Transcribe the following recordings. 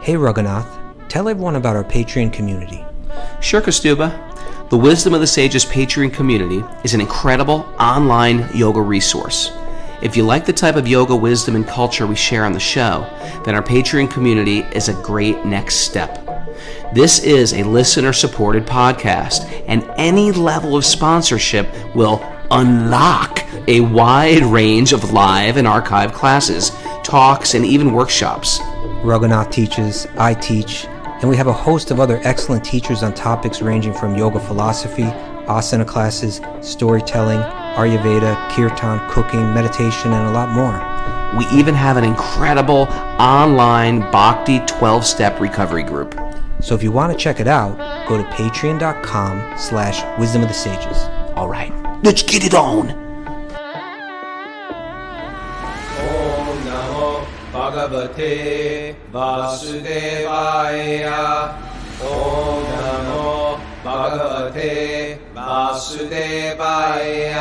Hey Raghunath, tell everyone about our Patreon community. Sure, Kastuba. The Wisdom of the Sages Patreon community is an incredible online yoga resource. If you like the type of yoga wisdom and culture we share on the show, then our Patreon community is a great next step. This is a listener-supported podcast, and any level of sponsorship will unlock a wide range of live and archived classes, talks, and even workshops. Raghunath teaches, I teach, and we have a host of other excellent teachers on topics ranging from yoga philosophy, asana classes, storytelling, Ayurveda, kirtan, cooking, meditation, and a lot more. We even have an incredible online Bhakti 12-step recovery group. So if you want to check it out, go to patreon.com/wisdom of the sages. All right, let's get it on. Bhagavate Vasudevaya. Om Namo Bhagavate Vasudevaya.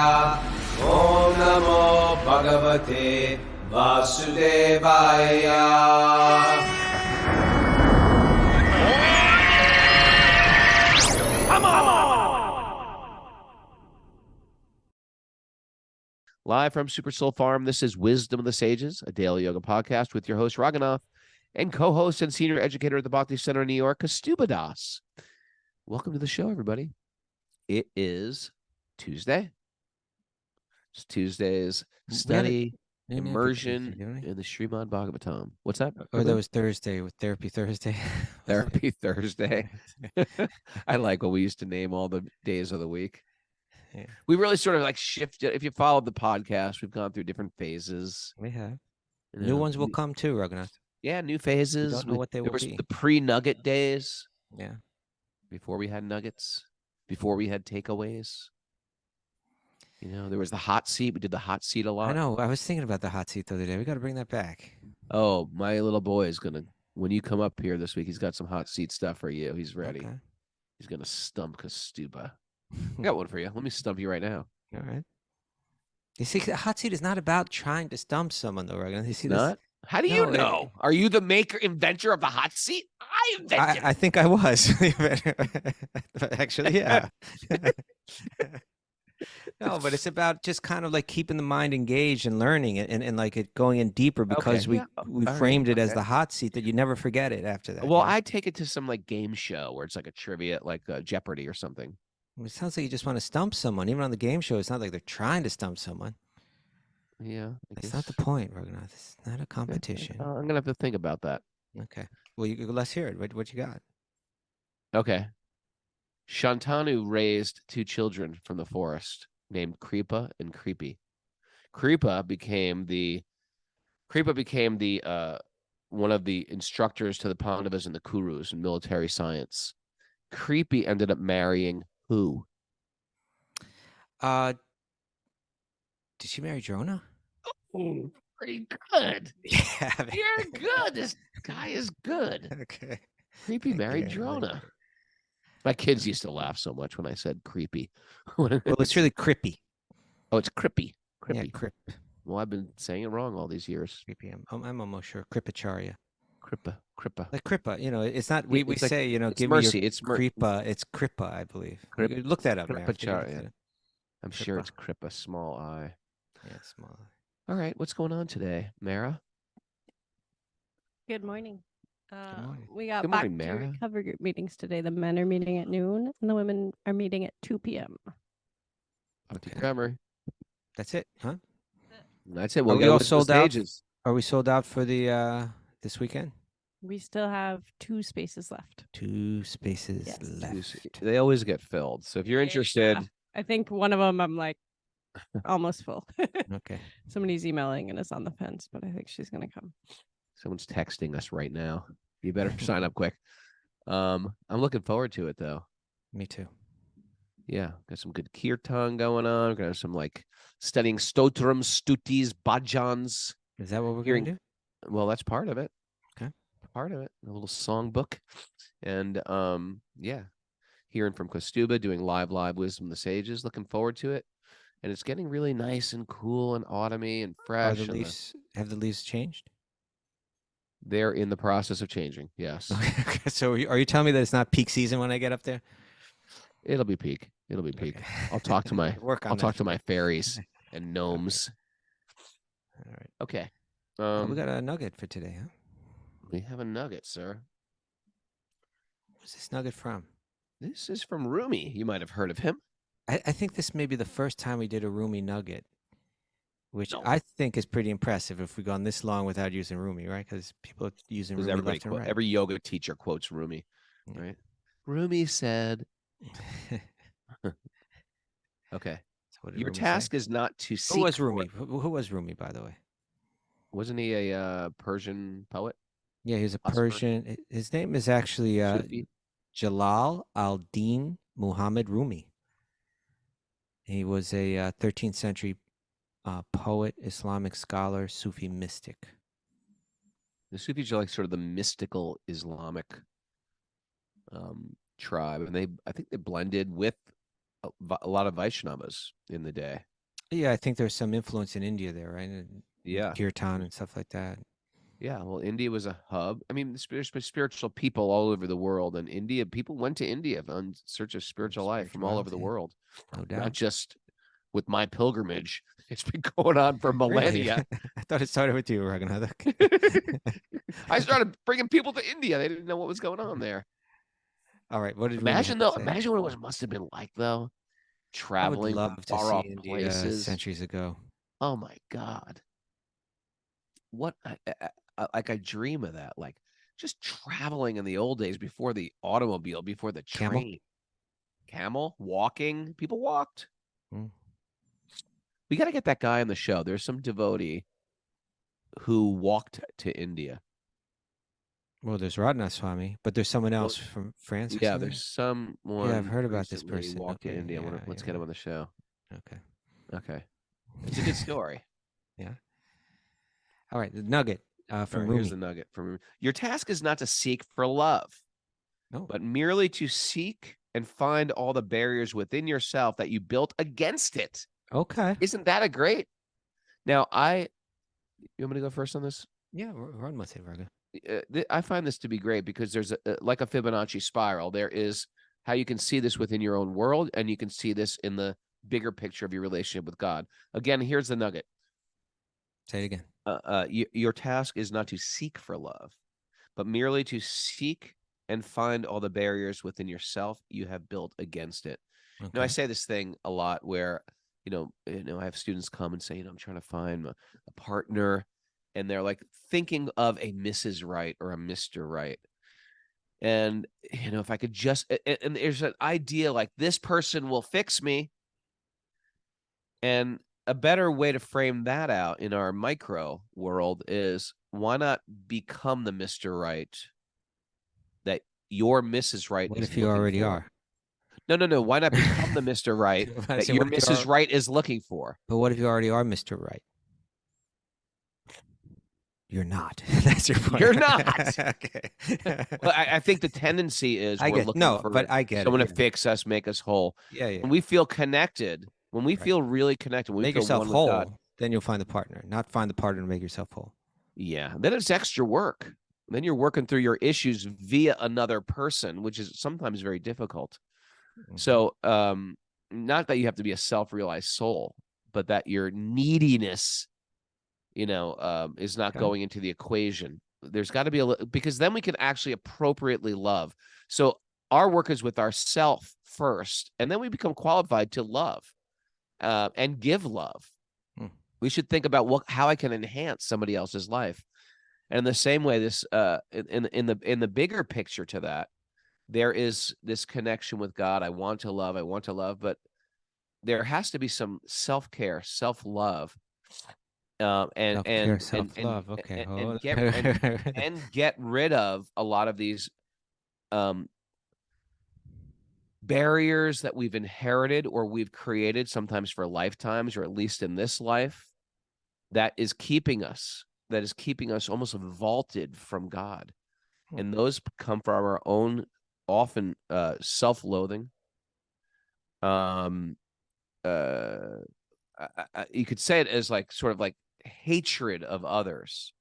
Om Namo Bhagavate Vasudevaya. Come on! Live from Super Soul Farm, this is Wisdom of the Sages, a daily yoga podcast with your host, Raghunath, and co-host and senior educator at the Bhakti Center in New York, Kastuba Das. Welcome to the show, everybody. It is Tuesday. It's Tuesday's study immersion in the Srimad Bhagavatam. What's that? Or that was Thursday with Therapy Thursday. Therapy Thursday. I like what we used to name all the days of the week. Yeah. We really sort of like shifted. If you followed the podcast, we've gone through different phases. We have. You New know, ones will come too, Raghunath. Yeah, new phases. We don't know what they will there was be. the pre-nugget days. Yeah. Before we had nuggets. Before we had takeaways. You know, there was the hot seat. We did the hot seat a lot. I know. I was thinking about the hot seat the other day. We got to bring that back. Oh, my little boy is going to, when you come up here this week, he's got some hot seat stuff for you. He's ready. Okay. He's going to stump Kastuba. I got one for you. Let me stump you right now. All right. You see, the hot seat is not about trying to stump someone, though, Raghunath. You see this? Not? How do you know? Are you the inventor of the hot seat? I invented it. I think I was. Actually, yeah. No, but it's about just kind of like keeping the mind engaged and learning it and like it going in deeper because we framed it as the hot seat that you never forget it after that. Well, I take it to some like game show where it's like a trivia, like Jeopardy or something. It sounds like you just want to stump someone. Even on the game show, it's not like they're trying to stump someone. Yeah. That's not the point, Raghunath. It's not a competition. I'm going to have to think about that. Okay. Well, let's hear it. What you got? Okay. Shantanu raised two children from the forest named Kripa and Creepy. Kripa became the one of the instructors to the Pandavas and the Kurus in military science. Creepy ended up marrying who? Did she marry Drona? Oh, pretty good. Yeah. You're good. This guy is good. Okay. Creepy married Drona. My kids used to laugh so much when I said creepy. Well, it's really Crippy. Oh, it's Crippy. Yeah, Crip. Well, I've been saying it wrong all these years. Creepy. I'm almost sure. Kripacharya. Crippa. Like Kripa, it's not. We It's say, it's give mercy. me your It's Kripa. It's Kripa, I believe. Look that up. Kripacharya. I'm sure it's Crippa, small I. Yeah, small. All right, what's going on today, Mara? Good morning. morning. We got Good back morning, to Mara. recovery group meetings today. The men are meeting at noon, and the women are meeting at 2 p.m. Okay. That's it, huh? That's it. We'll Are we go all with sold the out? stages. Are we sold out for the this weekend? We still have 2 spaces left. 2 spaces Yes. left. They always get filled. So if you're interested, I think one of them I'm like almost full. Okay. Somebody's emailing and is on the fence, but I think she's going to come. someone's texting us right now. You better sign up quick. I'm looking forward to it though. Me too. Yeah, got some good kirtan going on. We're gonna have some like studying stotram, stutis, bhajans. Is that what we're Hearing- going to do? Well, that's part of it. Okay. Part of it. A little song book. And yeah. Hearing from Kastuba, doing live wisdom of the sages. Looking forward to it. And it's getting really nice and cool and autumny and fresh. Have the leaves changed? They're in the process of changing. Yes, Okay, so are you telling me that it's not peak season when I get up there? it'll be peak. It'll be peak. Okay. I'll talk to my Work on I'll that talk to for my me. fairies and gnomes. All right. Okay. We got a nugget for today, huh? We have a nugget, sir. Where's this nugget from? This is from Rumi. You might have heard of him. I think this may be the first time we did a Rumi nugget, which No. I think is pretty impressive if we've gone this long without using Rumi, right? Because people are using Because Rumi everybody left and right. every yoga teacher quotes Rumi, Yeah. right? Rumi said, okay. So what did Your Rumi task say? is not to seek Who was for Rumi? it. Who was Rumi, by the way? Wasn't he a Persian poet? Yeah, he's a Philosopher? Persian. His name is actually Sufi? Jalal al-Din Muhammad Rumi. He was a 13th century poet, Islamic scholar, Sufi mystic. The Sufis are like sort of the mystical Islamic tribe, and I think they blended with a lot of Vaishnavas in the day. Yeah, I think there's some influence in India there, right? Yeah. Kirtan and stuff like that. Yeah, well, India was a hub. I mean, there's spiritual people all over the world, and India, people went to India in search of spiritual life from all over the Spirituality, world. no Not doubt. just with my pilgrimage. It's been going on for Really? millennia. I thought it started with you, Raghunath. I started bringing people to India. They didn't know what was going on there. All right, what did Rumi have Imagine to though, say? imagine what it must have been like though, I would traveling from love to far see off India places. centuries ago. Oh my God. What like I dream of that, like just traveling in the old days before the automobile, before the Camel? train. Camel, walking, people walked. Mm. We got to get that guy on the show. There's some devotee who walked to India. Well, there's Radhanath Swami, but there's someone else Well, from France. Or yeah, something? there's someone. Yeah, I've heard about this recently person. walked to Okay, India. yeah, Let's yeah. get him on the show. Okay. Okay, it's a good story. Yeah. All right, the nugget from All right, Rumi. here's the nugget from Rumi. Your task is not to seek for love, No. but merely to seek and find all the barriers within yourself that you built against it. Okay. Isn't that a great? Now, you want me to go first on this? Yeah, run with it, Raga. I find this to be great because there's like a Fibonacci spiral. There is how you can see this within your own world, and you can see this in the bigger picture of your relationship with God. Again, here's the nugget. Say it again. Your task is not to seek for love, but merely to seek and find all the barriers within yourself you have built against it. Okay. You know, I say this thing a lot where, I have students come and say, I'm trying to find a partner, and they're like thinking of a Mrs. Right or a Mr. Right. And, if I could just, and there's an idea like this person will fix me. And a better way to frame that out in our micro world is why not become the Mr. Right that your Mrs. Right What is if you looking already for? are? No. Why not become the Mr. Right that your Mrs. Right is looking for? But what if you already are Mr. Right? You're not. That's your point. You're not. Okay. Well, I think the tendency is I we're get looking no, for but I get someone it. to fix us, make us whole. Yeah, yeah. When we feel connected, when we Right. feel really connected, when we Make feel yourself one with God, whole, then you'll find the partner. Not find the partner to make yourself whole. yeah, then it's extra work. Then you're working through your issues via another person, which is sometimes very difficult. Mhm. So, not that you have to be a self-realized soul, but that your neediness, is not Okay. going into the equation. There's got to be because then we can actually appropriately love. So our work is with ourself first, and then we become qualified to love and give love. Hmm. We should think about how I can enhance somebody else's life. And in the same way, this in the bigger picture to that, there is this connection with God. I want to love, but there has to be some self-care, self-love, Self-care, self-love. Okay. and get rid of a lot of these barriers that we've inherited or we've created sometimes for lifetimes, or at least in this life, that is keeping us almost vaulted from God. And those come from our own often self-loathing. You could say it as like sort of like hatred of others.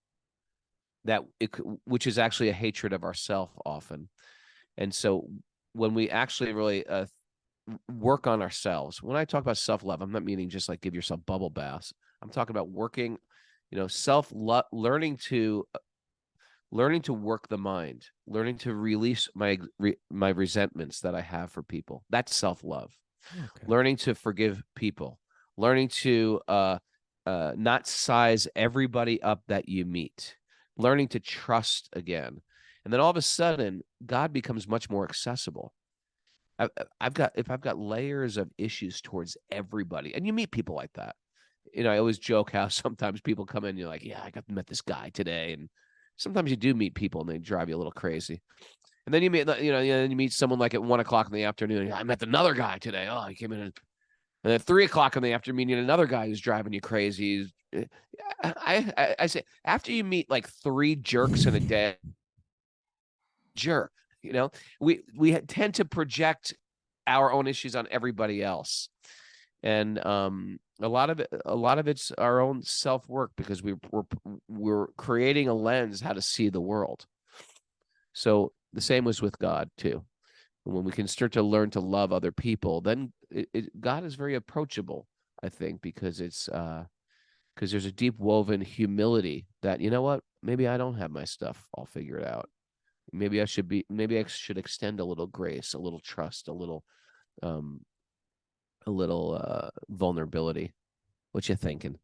which is actually a hatred of ourself often. And so when we actually really work on ourselves, when I talk about self-love, I'm not meaning just like give yourself bubble baths. I'm talking about working, learning to work the mind, learning to release my resentments that I have for people. That's self-love. Okay. Learning to forgive people, learning to not size everybody up that you meet, learning to trust again. And then all of a sudden, God becomes much more accessible. If I've got layers of issues towards everybody, and you meet people like that. I always joke how sometimes people come in and you're like, yeah, met this guy today. And sometimes you do meet people and they drive you a little crazy. And then you meet someone like at 1 o'clock in the afternoon. I met another guy today. Oh, he came in and at 3 o'clock in the afternoon, meeting another guy who's driving you crazy. I say, after you meet like 3 jerks in a day, jerk, we tend to project our own issues on everybody else. And a lot of it's our own self-work, because we're creating a lens how to see the world. So the same was with God too. When we can start to learn to love other people, then God is very approachable, I think, because because there's a deep woven humility that, you know what, maybe I don't have my stuff all figured out. Maybe I should extend a little grace, a little trust, a little vulnerability. What you thinking?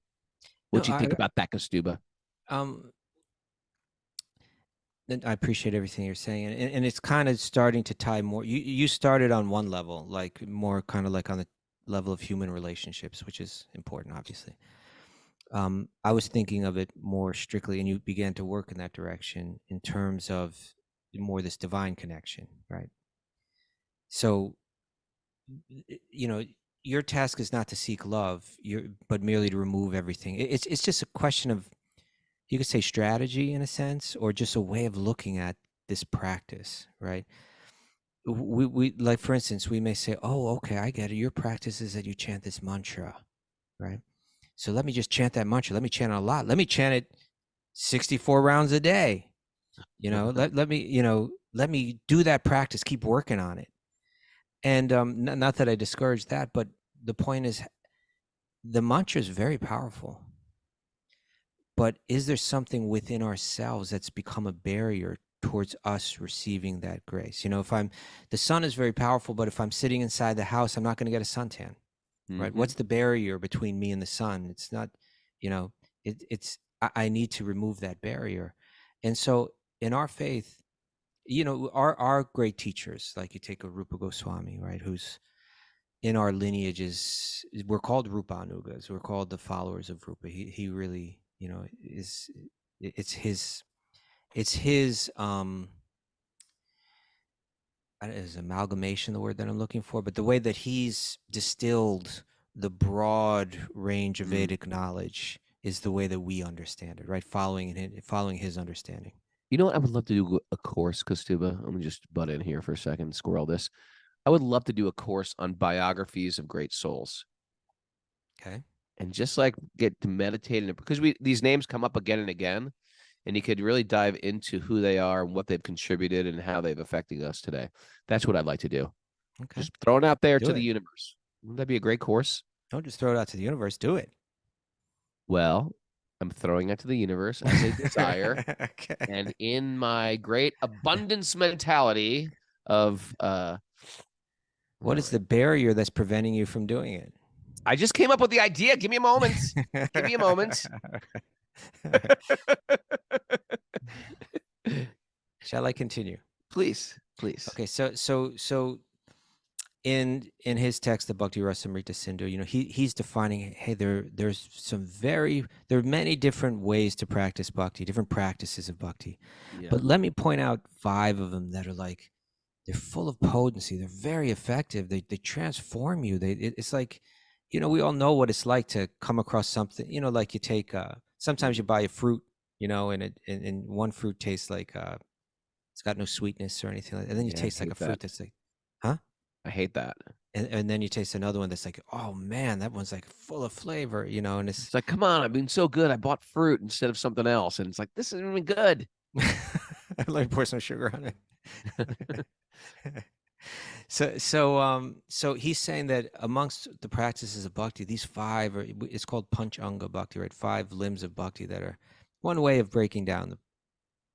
What you think about that, Kastuba? I appreciate everything you're saying, and it's kind of starting to tie more. You started on one level, like more kind of like on the level of human relationships, which is important, obviously. I was thinking of it more strictly, and you began to work in that direction in terms of more this divine connection, right? So, your task is not to seek love, but merely to remove everything. It's just a question of, you could say, strategy in a sense, or just a way of looking at this practice, right? We like, for instance, we may say, oh, okay, I get it. Your practice is that you chant this mantra, right? So let me just chant that mantra. Let me chant it a lot. Let me chant it 64 rounds a day. Let me do that practice. Keep working on it. And not that I discourage that, but the point is, the mantra is very powerful. But is there something within ourselves that's become a barrier towards us receiving that grace? The sun is very powerful, but if I'm sitting inside the house, I'm not going to get a suntan, right? What's the barrier between me and the sun? It's not, I need to remove that barrier. And so in our faith, our great teachers, like you take a Rupa Goswami, right, who's in our lineages, we're called Rupanugas. We're called the followers of Rupa. He really, it's his is amalgamation the word that I'm looking for, but the way that he's distilled the broad range of Vedic knowledge is the way that we understand it, right? Following his understanding. You know what? I would love to do a course, Kastuba. I'm gonna just butt in here for a second, squirrel this. I would love to do a course on biographies of great souls. Okay. And just like get to meditate in it, because these names come up again and again, and you could really dive into who they are and what they've contributed and how they've affected us today. That's what I'd like to do. Okay. Just throw it out there to the universe. Wouldn't that be a great course? Don't just throw it out to the universe. Do it. Well, I'm throwing it to the universe as a desire. Okay. And in my great abundance mentality of what is the barrier that's preventing you from doing it? I just came up with the idea. Give me a moment. Give me a moment. Shall I continue? Please. Okay, so in his text, the Bhakti Rasamrita Sindhu, he's defining, hey, there are many different ways to practice bhakti, different practices of bhakti. Yeah. But let me point out 5 of them that are like, they're full of potency. They're very effective. They transform you. It's like, we all know what it's like to come across something, like you take, sometimes you buy a fruit, and one fruit tastes like, it's got no sweetness or anything like that. And then you taste like a fruit that's like, huh? I hate that. and then you taste another one that's like, oh man, that one's like full of flavor, you know, and It's like, come on, I've been so good. I bought fruit instead of something else. And it's like, this isn't even good. let me pour some sugar on it. So he's saying that amongst the practices of bhakti, these five are, it's called panchanga bhakti, right? 5 limbs of bhakti that are one way of breaking down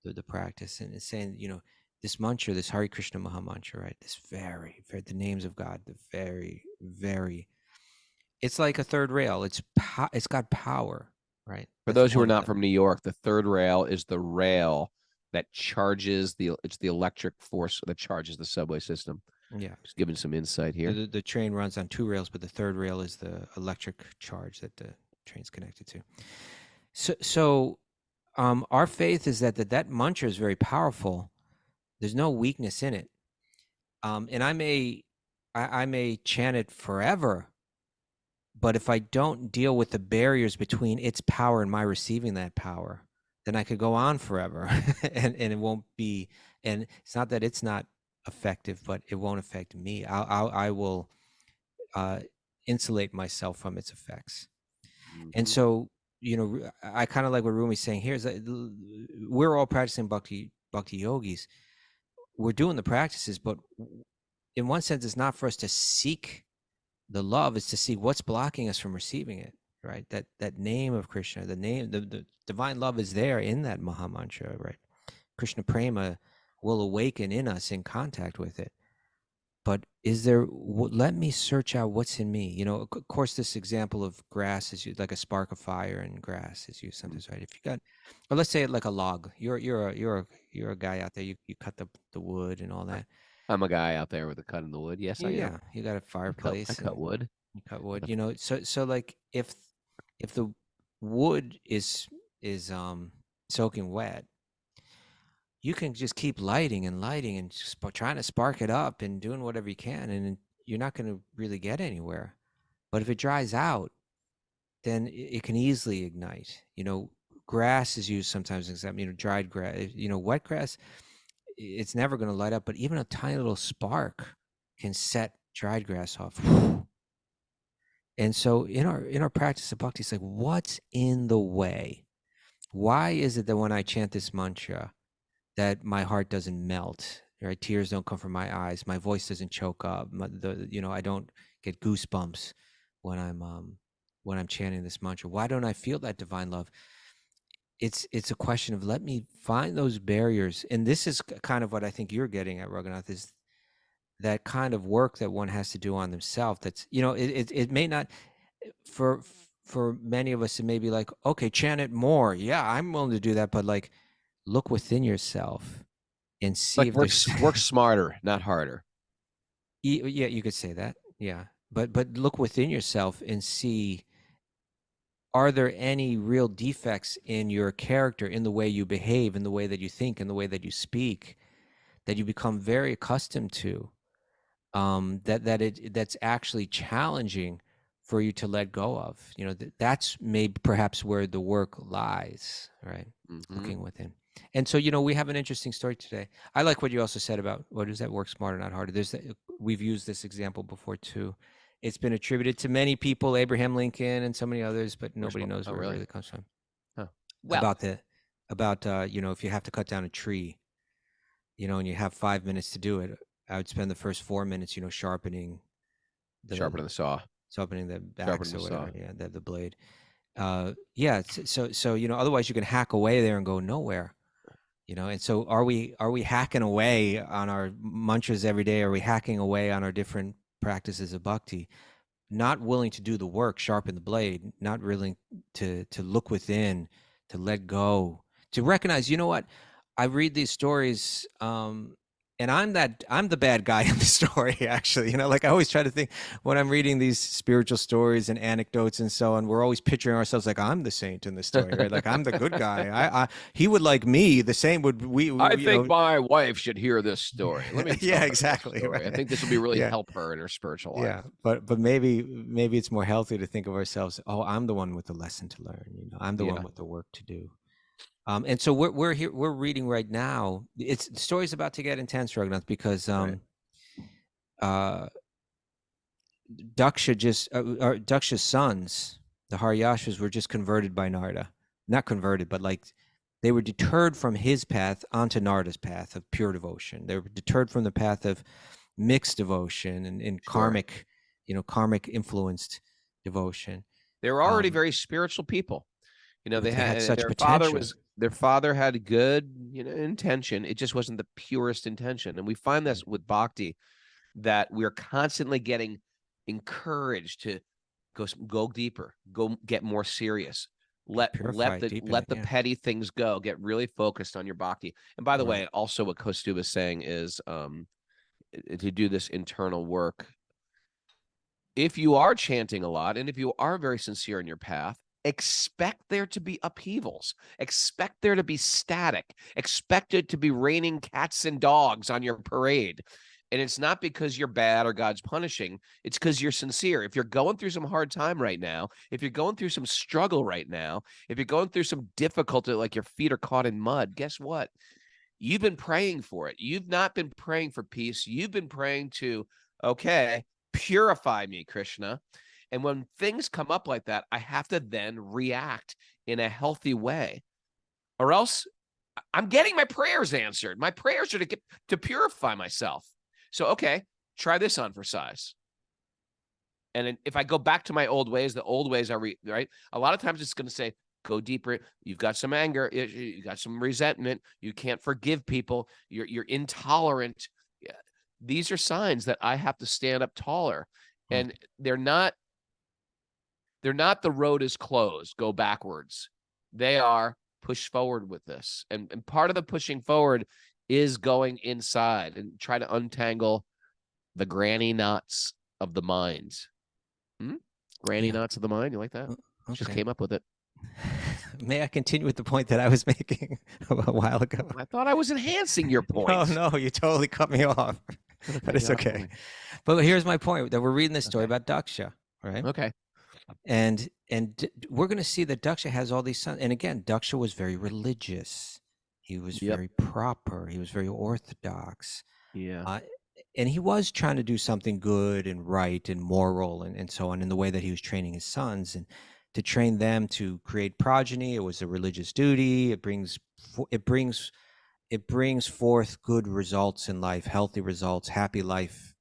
the practice. And it's saying, you know, this mantra, this Hare Krishna Maha Mantra, right? This very, the names of God, the very, it's like a third rail. It's got power, right? For That's those who are one of not them. from New York, the third rail is the rail that charges it's the electric force that charges the subway system. Yeah. Just giving some insight here. The train runs on 2 rails, but the third rail is the electric charge that the train's connected to. So our faith is that mantra is very powerful. There's no weakness in it. And I may chant it forever, but if I don't deal with the barriers between its power and my receiving that power, then I could go on forever, and it won't be. And it's not that it's not effective, but it won't affect me. I will insulate myself from its effects. And so, you know, I kind of like what Rumi's saying here is that we're all practicing bhakti yogis. We're doing the practices, but in one sense, it's not for us to seek the love; it's to see what's blocking us from receiving it. Right? That name of Krishna, the divine love is there in that Maha Mantra. Right? Krishna Prema will awaken in us in contact with it. But is there? Let me search out what's in me. You know, of course, this example of grass is used, like a spark of fire and grass is used sometimes, right? If you got, or let's say it like a log. You're a guy out there. You cut the wood and all that. I'm a guy out there with a cut in the wood. Yes, I am. Yeah, you got a fireplace. I cut wood. You cut wood. You know, so like if the wood is soaking wet, you can just keep lighting and trying to spark it up and doing whatever you can, and you're not going to really get anywhere. But if it dries out, then it can easily ignite. You know, grass is used sometimes, except, you know, dried grass. You know, wet grass, it's never going to light up, but even a tiny little spark can set dried grass off. And so in our practice of bhakti, it's like, what's in the way? Why is it that when I chant this mantra, that my heart doesn't melt, right? Tears don't come from my eyes. My voice doesn't choke up. You know, I don't get goosebumps when I'm chanting this mantra. Why don't I feel that divine love? It's a question of, let me find those barriers. And this is kind of what I think you're getting at, Raghunath, is that kind of work that one has to do on themselves. That's, you know, it may not, for many of us, it may be like, okay, chant it more. Yeah, I'm willing to do that. But like, look within yourself and see Like if there's work smarter, not harder. Yeah, you could say that. Yeah. But look within yourself and see, are there any real defects in your character, in the way you behave, in the way that you think, in the way that you speak, that you become very accustomed to, that's actually challenging for you to let go of. You know, that's maybe perhaps where the work lies, right? Looking within. And so, you know, we have an interesting story today. I like what you also said about, what is that, work smarter, not harder. We've used this example before too. It's been attributed to many people, Abraham Lincoln and so many others, but nobody knows where it really comes from. Huh. Well, About you know, if you have to cut down a tree, you know, and you have 5 minutes to do it, I would spend the first 4 minutes, you know, sharpening the saw. Sharpening the Sharpening axe the or whatever. saw. Yeah, the blade. Yeah. So you know, otherwise you can hack away there and go nowhere. You know, and so are we hacking away on our mantras every day? Are we hacking away on our different practices of bhakti? Not willing to do the work, sharpen the blade, not willing to look within, to let go, to recognize, you know what? I read these stories, and I'm the bad guy in the story, actually. You know, like I always try to think, when I'm reading these spiritual stories and anecdotes and so on, we're always picturing ourselves like, I'm the saint in the story, right? Like I'm the good guy. He would like me. The same would we. I think my wife should hear this story. Let me tell Yeah, her this exactly. story. Right. I think this will be really Yeah. help her in her spiritual life. Yeah, but maybe it's more healthy to think of ourselves, oh, I'm the one with the lesson to learn. You know, I'm the one with the work to do. And so we're here. We're reading right now. The story's about to get intense, Raghunath, because Daksha's sons, the Haryashas, were just converted by Narda. Not converted, but like they were deterred from his path onto Narda's path of pure devotion. They were deterred from the path of mixed devotion and Sure. karmic influenced devotion. They were already Um, very spiritual people. but they had such their potential. father had good, intention. It just wasn't the purest intention. And we find this with bhakti, that we're constantly getting encouraged to go deeper, go get more serious. Let the petty things go. Get really focused on your bhakti. And by the way, also what Kostuba is saying is to do this internal work. If you are chanting a lot, and if you are very sincere in your path, expect there to be upheavals. Expect there to be static. Expect it to be raining cats and dogs on your parade. And it's not because you're bad or God's punishing. It's because you're sincere. If you're going through some hard time right now, if you're going through some struggle right now, if you're going through some difficulty, like your feet are caught in mud, guess what? You've been praying for it. You've not been praying for peace. You've been praying to, okay, purify me, Krishna. And when things come up like that, I have to then react in a healthy way, or else I'm getting my prayers answered. My prayers are to purify myself. So, okay, try this on for size. And if I go back to my old ways, the old ways are right. A lot of times it's going to say, go deeper. You've got some anger. You got some resentment. You can't forgive people. You're intolerant. These are signs that I have to stand up taller. And they're not the road is closed, go backwards. They are push forward with this. And part of the pushing forward is going inside and try to untangle the granny knots of the mind. Granny knots of the mind. You like that? Okay. Just came up with it. May I continue with the point that I was making a while ago? I thought I was enhancing your point. No, you totally cut me off. But it's okay. But here's my point, that we're reading this story about Daksha, right? Okay. And we're going to see that Daksha has all these sons. And again, Daksha was very religious. He was very proper. He was very orthodox. Yeah. And he was trying to do something good and right and moral and so on in the way that he was training his sons. And to train them to create progeny, it was a religious duty. It brings forth good results in life, healthy results, happy life,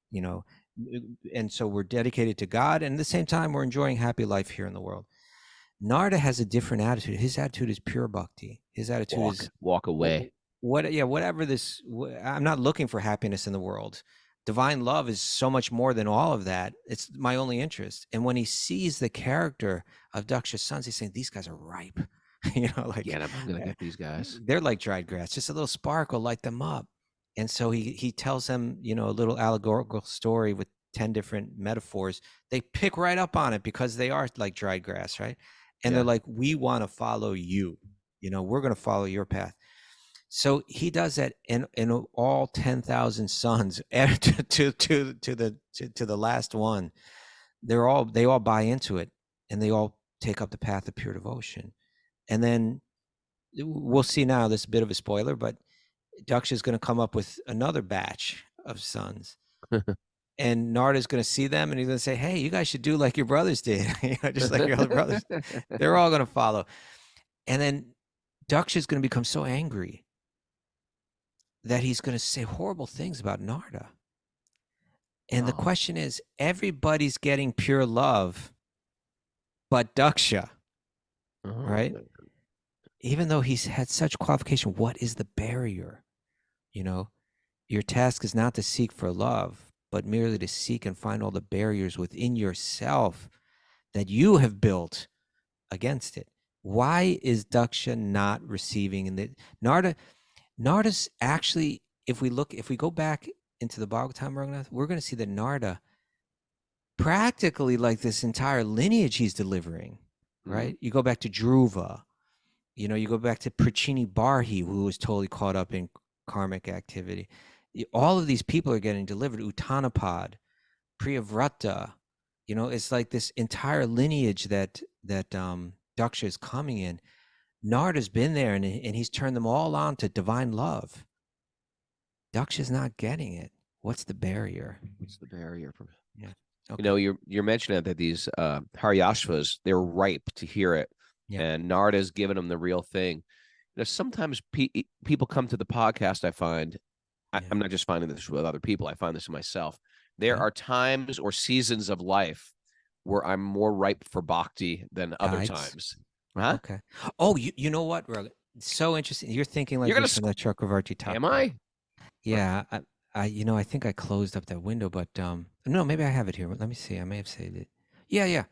and so we're dedicated to God, and at the same time we're enjoying happy life here in the world. Narda has a different attitude. His attitude is pure bhakti. His attitude is walk away. Whatever this, I'm not looking for happiness in the world. Divine love is so much more than all of that. It's my only interest. And when he sees the character of Daksha's sons, he's saying, these guys are ripe. I'm gonna get these guys. They're like dried grass. Just a little spark will light them up. And so he tells them, a little allegorical story with 10 different metaphors. They pick right up on it because they are like dried grass, right? And they're like, we want to follow you. We're going to follow your path. So he does that, and all 10,000 sons to the last one, they all buy into it, and they all take up the path of pure devotion. And then we'll see now, this is a bit of a spoiler, but Daksha is going to come up with another batch of sons. And Narda is going to see them, and he's going to say, hey, you guys should do like your brothers did, just like your other brothers. They're all going to follow. And then Daksha is going to become so angry that he's going to say horrible things about Narda. And the question is, everybody's getting pure love but Daksha, right? Even though he's had such qualification, what is the barrier? Your task is not to seek for love, but merely to seek and find all the barriers within yourself that you have built against it. Why is Daksha not receiving? And Narda's actually, if we go back into the Bhagavatam, we're going to see that Narda, practically like this entire lineage he's delivering, right? You go back to Dhruva, you go back to Prachini Barhi, who was totally caught up in karmic activity. All of these people are getting delivered. Uttanapad, Priyavrata, it's like this entire lineage that Daksha is coming in. Narda's been there, and he's turned them all on to divine love. Daksha's not getting it. What's the barrier? What's the barrier? You know, you're mentioning that these Haryashvas, they're ripe to hear it, Yeah. and Narda's giving them the real thing. You know, sometimes people come to the podcast. I find Yeah. I'm not just finding this with other people. I find this in myself. There Okay. are times or seasons of life where I'm more ripe for bhakti than other Guides. times. Huh? Okay. Oh, you know what, Rug? So interesting. You're thinking like You're gonna Vishwanath Chakravarti Thakur. Am I? Yeah, I think I closed up that window, but no, maybe I have it here. Let me see. I may have saved it. Yeah.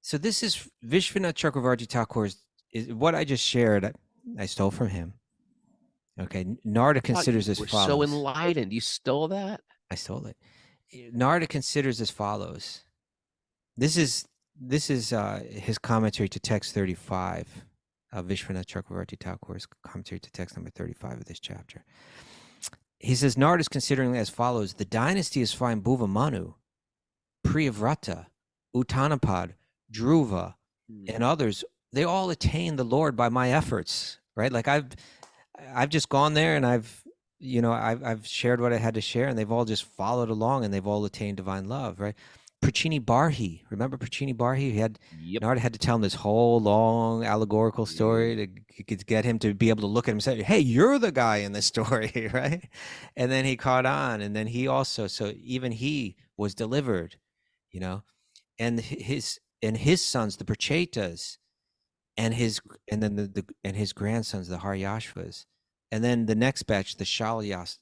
So this is Vishwanath Chakravarti Thakur's is what I just shared. I stole from him. Okay, Narda considers as We're follows. so enlightened. You stole that? I stole it. Narda considers as follows. This is his commentary to text 35 of Vishwanath Chakravarti Thakur's commentary to text number 35 of this chapter. He says, Narda is considering as follows: the dynasty is fine Bhuva Manu, Priyavrata, Uttanapad, Dhruva, and others. They all attain the Lord by my efforts, right? Like I've just gone there and I've shared what I had to share, and they've all just followed along, and they've all attained divine love, right? Prachini Barhi, remember Prachini Barhi? Narda had to tell him this whole long allegorical story to get him to be able to look at him and say, "Hey, you're the guy in this story," right? And then he caught on, and then he also, so even he was delivered, and his sons, the Prachetas, and his grandsons, the Haryashvas, and then the next batch, the Shalyasvas,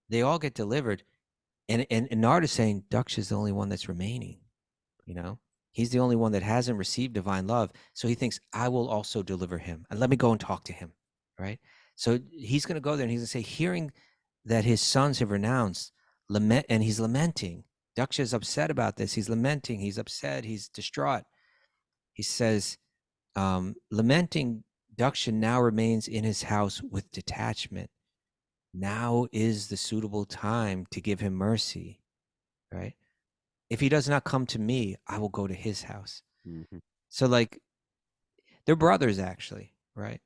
they all get delivered. And Narda is saying Daksha is the only one that's remaining. He's the only one that hasn't received divine love. So he thinks, I will also deliver him. And let me go and talk to him, right? So he's going to go there and he's going to say, hearing that his sons have renounced, and he's lamenting. Daksha is upset about this. He's lamenting. He's upset. He's distraught. He says, lamenting, Daksha now remains in his house with detachment. Now is the suitable time to give him mercy, right? If he does not come to me, I will go to his house. Mm-hmm. So like, they're brothers actually, right?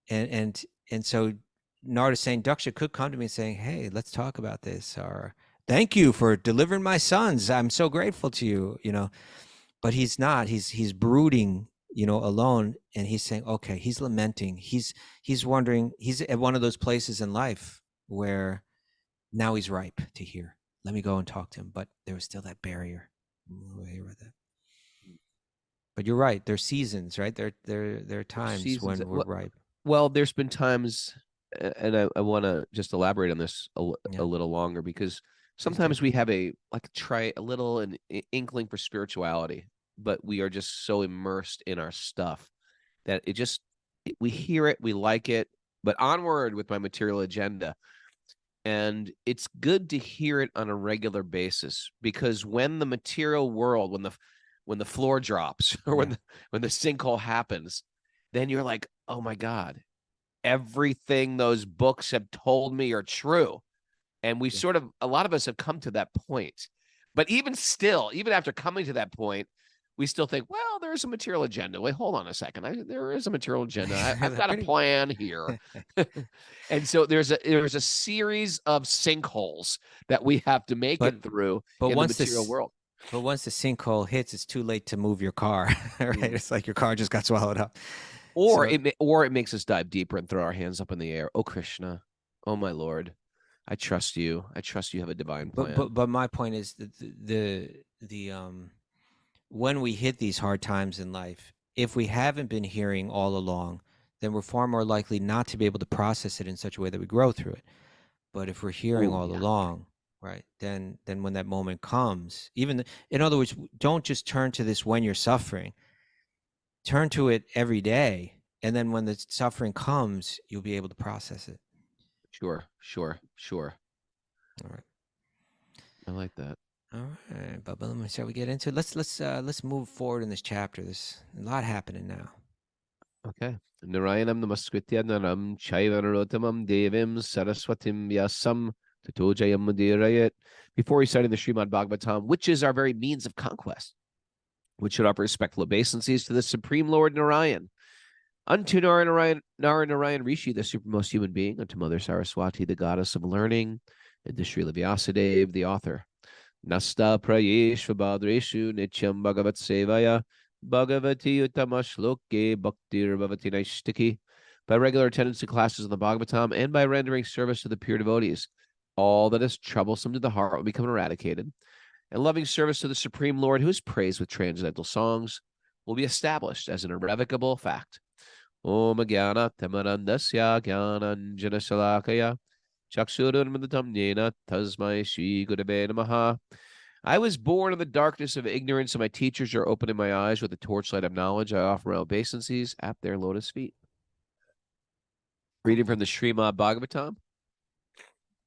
And so Narda's saying Daksha could come to me and saying, hey, let's talk about this, or thank you for delivering my sons. I'm so grateful to you, but he's not. He's brooding, alone, and he's saying, okay, he's lamenting. He's wondering. He's at one of those places in life where now he's ripe to hear. Let me go and talk to him. But there was still that barrier. But you're right. There are seasons, right? There are times when we're ripe. Well, there's been times, and I want to just elaborate on this a little longer, because sometimes we have a little an inkling for spirituality, but we are just so immersed in our stuff that we hear it, we like it, but onward with my material agenda. And it's good to hear it on a regular basis, because when the material world, when the floor drops, or when the sinkhole happens, then you're like, oh my God, everything those books have told me are true. And we a lot of us have come to that point. But even after coming to that point, we still think, well, there's a material agenda. Wait, hold on a second. There is a material agenda. I've got a plan here. And so there's a series of sinkholes that we have to make it through in the material world. But once the sinkhole hits, it's too late to move your car, right? It's like your car just got swallowed up. Or it makes us dive deeper and throw our hands up in the air. Oh, Krishna. Oh, my Lord. I trust you. I trust you have a divine plan. But my point is that the when we hit these hard times in life, if we haven't been hearing all along, then we're far more likely not to be able to process it in such a way that we grow through it. But if we're hearing all along, right, then when that moment comes, in other words, don't just turn to this when you're suffering. Turn to it every day, and then when the suffering comes, you'll be able to process it. Sure. All right. I like that. All right, Bubba, shall we get into it? Let's move forward in this chapter. There's a lot happening now. Okay. Narayanam namaskritya naram chaiva narotamam devim saraswatim vyasam tato jayam mudirayat. Before reciting the Srimad Bhagavatam, which is our very means of conquest, which should offer respectful obeisances to the Supreme Lord Narayan, unto Narayan Rishi, the supermost human being, unto Mother Saraswati, the goddess of learning, And to Srila Vyasadeva, the author. Nasta prayeshva badreshu nityam bhagavat sevaya bhagavati uttama shloke bhaktir bhavati naishtiki. By regular attendance to classes of the Bhagavatam and by rendering service to the pure devotees, all that is troublesome to the heart will become eradicated, and loving service to the Supreme Lord, who is praised with transcendental songs, will be established as an irrevocable fact. Om Jnana Tamarandasya Jnananjana Shalakaya Chakshurunmadatam Yena Tasmai Shri Gurave Namaha. I was born in the darkness of ignorance, and my teachers are opening my eyes with the torchlight of knowledge. I offer my obeisances at their lotus feet. Reading from the Srimad Bhagavatam.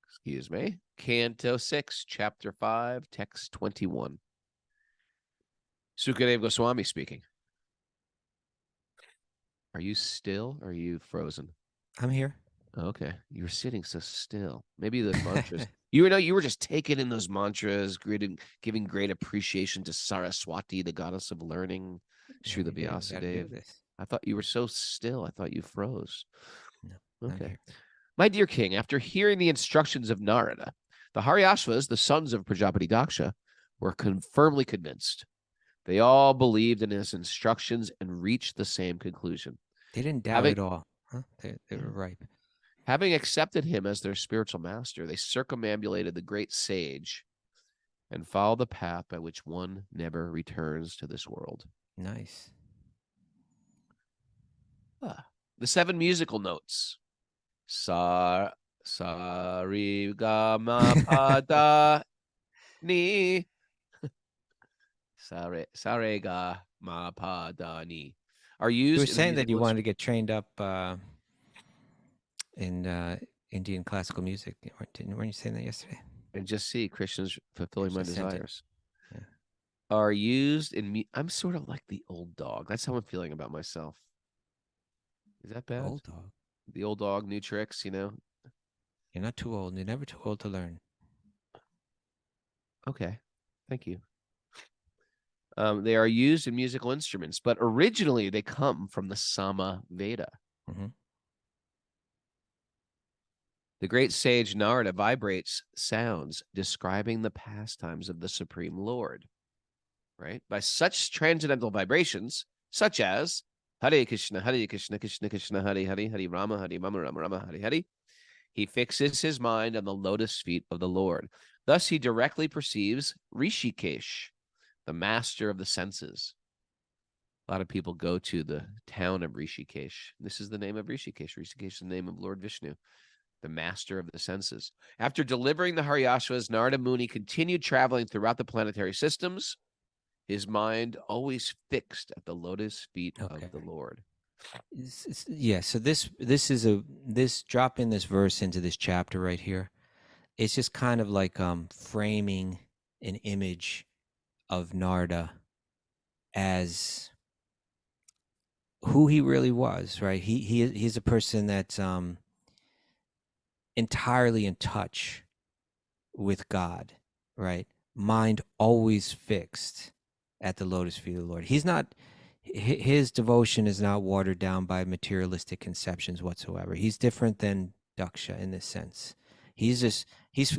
Excuse me. Canto 6, Chapter 5, Text 21. Sukadeva Goswami speaking. Are you still or are you frozen? I'm here. Okay. You were sitting so still. Maybe the mantras. You were just taking in those mantras, giving great appreciation to Saraswati, the goddess of learning, Srila Vyasadeva. I thought you were so still. I thought you froze. No. Okay. My dear king, after hearing the instructions of Narada, the Haryashvas, the sons of Prajapati Daksha, were firmly convinced. They all believed in his instructions and reached the same conclusion. They didn't doubt at all. Huh? They were right. Having accepted him as their spiritual master, they circumambulated the great sage and followed the path by which one never returns to this world. Nice. The 7 musical notes. Sa, ri, ga, ma, pa, da, ni. Sa, re, ga, ma, pa, da, ni. Are used. You were saying that you wanted to get trained up in Indian classical music. Weren't you saying that yesterday? And just see Krishna's fulfilling my desires. Yeah. Are used in I'm sort of like the old dog. That's how I'm feeling about myself. Is that bad? Old dog. The old dog, new tricks, you know. You're not too old. You're never too old to learn. Okay. Thank you. They are used in musical instruments, but originally they come from the Sama Veda. Mm-hmm. The great sage Narda vibrates sounds describing the pastimes of the Supreme Lord, right? By such transcendental vibrations, such as Hare Krishna, Krishna Krishna, Hare Hare, Hare Rama, Rama Rama, Hare Hare. He fixes his mind on the lotus feet of the Lord. Thus he directly perceives Rishikesh, the master of the senses. A lot of people go to the town of Rishikesh. This is the name of Rishikesh. Rishikesh is the name of Lord Vishnu, the master of the senses. After delivering the Haryashvas, Narada Muni continued traveling throughout the planetary systems, his mind always fixed at the lotus feet of the Lord. Yeah, so this drop in this verse into this chapter right here. It's just kind of like framing an image of Narda as who he really was, right? He's a person that's entirely in touch with God, right? Mind always fixed at the lotus feet of the Lord. His devotion is not watered down by materialistic conceptions whatsoever. He's different than Daksha in this sense.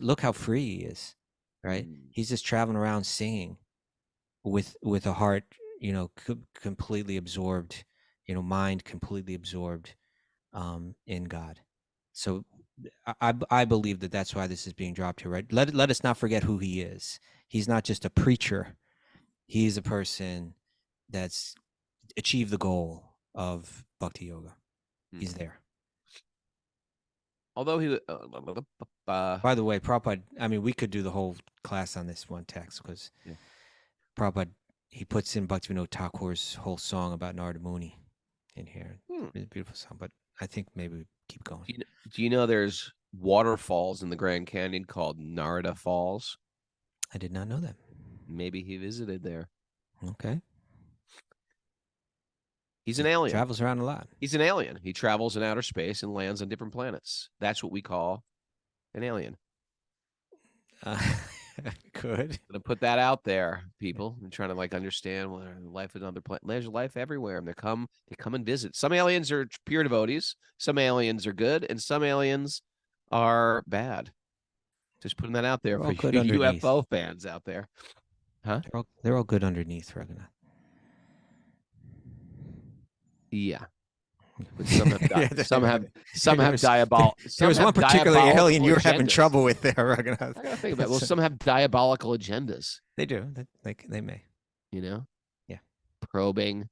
Look how free he is, right? He's just traveling around singing with a heart, completely absorbed, mind completely absorbed in God. So I believe that that's why this is being dropped here, right? Let us not forget who he is. He's not just a preacher. He's a person that's achieved the goal of Bhakti Yoga. He's there. Although he... By the way, Prabhupada, we could do the whole class on this one text because Prabhupada, he puts in Bhaktivinoda Thakur's whole song about Narada Muni in here. It's a beautiful song, but I think maybe we keep going. Do you know there's waterfalls in the Grand Canyon called Narda Falls? I did not know that. Maybe he visited there. Okay. He's an alien. Travels around a lot. He's an alien. He travels in outer space and lands on different planets. That's what we call an alien. Good. I'm gonna put that out there, people. I'm trying to understand life is on other planet. There's life everywhere, and they come and visit. Some aliens are pure devotees. Some aliens are good, and some aliens are bad. Just putting that out there They're for all good you underneath. UFO fans out there. Huh? They're all good underneath, Raghunath. Yeah. But some have Yeah, some there have was- diabolical. There was one particular alien you were having agendas. trouble with there, Raghunath. I gotta think about it. Well, some have diabolical agendas. They do. They may. You know. Yeah. Probing.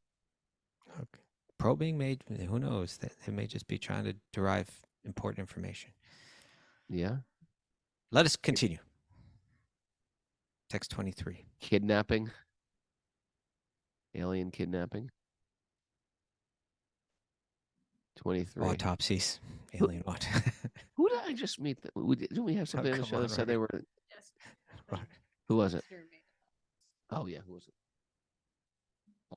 Okay. Probing may. Who knows? They may just be trying to derive important information. Yeah. Let us continue. Text 23. Kidnapping. Alien kidnapping. 23. Autopsies. Alien what? Who did I just meet? Didn't we have somebody on the come show on, that said they were? Right. Who was it? Oh yeah, who was it?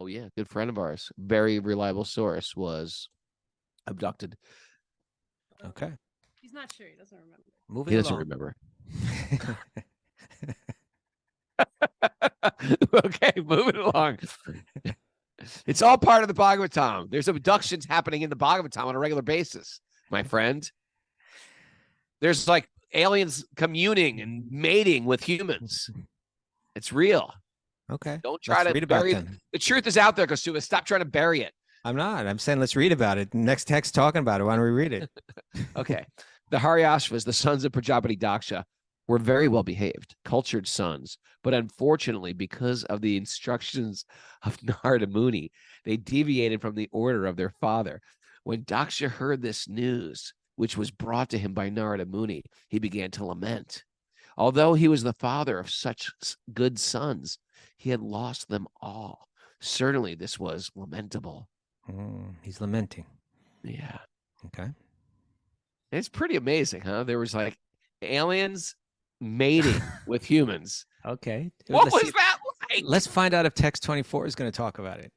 Oh yeah, good friend of ours, very reliable source, was abducted. Okay. He's not sure. He doesn't remember. Moving He doesn't along. remember. Okay, moving along. It's all part of the Bhagavatam. There's abductions happening in the Bhagavatam on a regular basis, my friend. There's like aliens communing and mating with humans. It's real. Okay. Don't try Let's to read about bury them. the truth is out there, Kasuba. Stop trying to bury it. I'm not. I'm saying let's read about it. Next text talking about it. Why don't we read it? Okay. The Haryashvas, the sons of Prajapati Daksha, were very well behaved, cultured sons. But unfortunately, because of the instructions of Narda Muni, they deviated from the order of their father. When Daksha heard this news, which was brought to him by Narda Muni, he began to lament. Although he was the father of such good sons, he had lost them all. Certainly, this was lamentable. He's lamenting. Yeah. Okay. It's pretty amazing, huh? There was like aliens mating with humans. Okay. What Let's was see- that like? Let's find out if text 24 is going to talk about it.